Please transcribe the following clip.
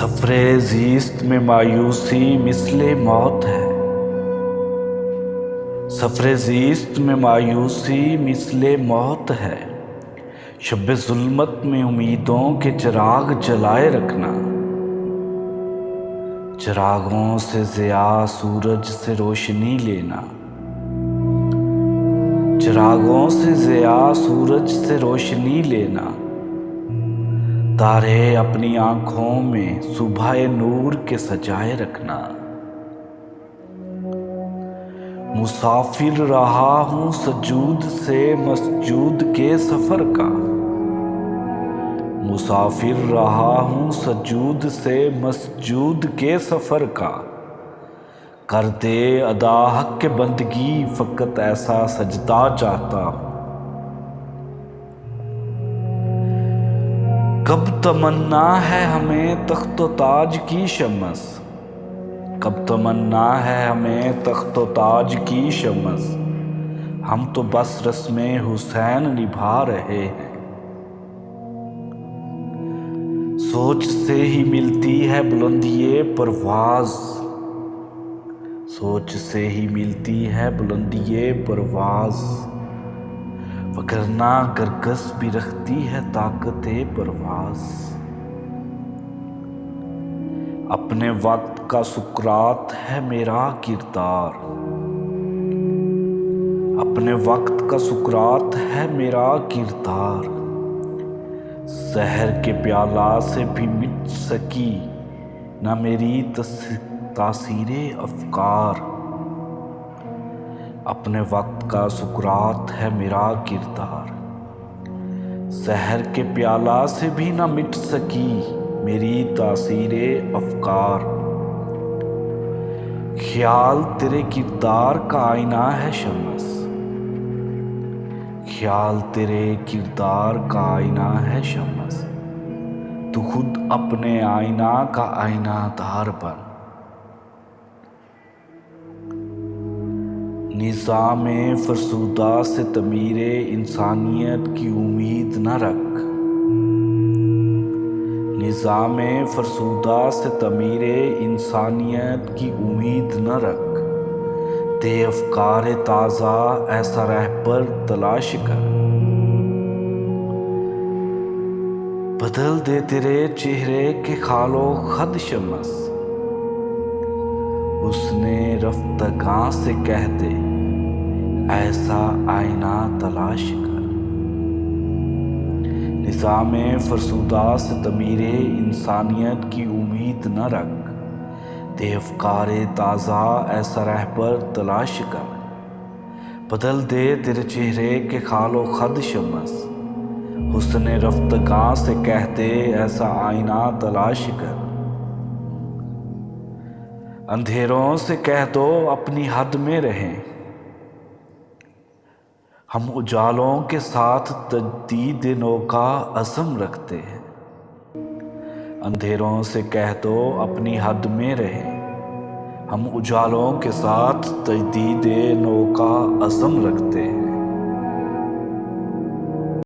सफ़रे ज़ीस्त में मायूसी मिसले मौत है। सफ़रे ज़ीस्त में मायूसी मिसले मौत है। शब ज़ुल्मत में उम्मीदों के चिराग जलाए रखना। चिरागों से ज़िया सूरज से रोशनी लेना। चिरागों से ज़िया सूरज से रोशनी लेना। तारे अपनी आंखों में सुबह नूर के सजाए रखना। मुसाफिर रहा हूँ सजूद से मस्जूद के सफ़र का। मुसाफिर रहा हूँ सजूद से मस्जूद के सफ़र का। कर दे अदा हक़ बंदगी फ़कत ऐसा सजदा चाहता हूँ। कब तमन्ना है हमें तख्तो ताज की शमस। कब तमन्ना है हमें तख्तो ताज की शमस। हम तो बस रस्मे हुसैन निभा रहे हैं। सोच से ही मिलती है बुलंदिए परवाज। सोच से ही मिलती है बुलंदिए परवाज। वगरना गरगस भी रखती है ताकते परवाज। अपने वक्त का सुकरात है मेरा किरदार। अपने वक्त का सुकरात है मेरा किरदार। सहर के प्याला से भी मिट सकी न मेरी तासीरे अफकार। अपने वक्त का सुकरात है मेरा किरदार। सहर के प्याला से भी न मिट सकी मेरी तासीरे अफकार। ख्याल तेरे किरदार का आईना है शमस। ख्याल तेरे किरदार का आईना है शमस। तू खुद अपने आईना का आईनादार बन। निज़ामे फरसुदा से तमीरे इंसानियत की उम्मीद न रख। निज़ामे फरसुदा से तमीरे इंसानियत की उम्मीद न रख। ते अफ़कारे ताज़ा ऐसा रहबर तलाश कर। बदल दे तेरे चेहरे के खालो खद शमस। उसने रफ्तगां से कह दे ऐसा आईना तलाश कर। निज़ामे फरसुदा से तमीरे इंसानियत की उम्मीद न रख। ते अफ़कारे ताज़ा ऐसा रहबर तलाश कर। बदल दे तेरे चेहरे के खालो खद शमस। हुस्ने रफ्तगां से कह दे ऐसा आईना तलाश कर। अंधेरों से कह दो अपनी हद में रहें। हम उजालों के साथ तजदीद नौ का अज़्म रखते हैं। अंधेरों से कह दो अपनी हद में रहें। हम उजालों के साथ तजदीद नौ का अज़्म रखते हैं।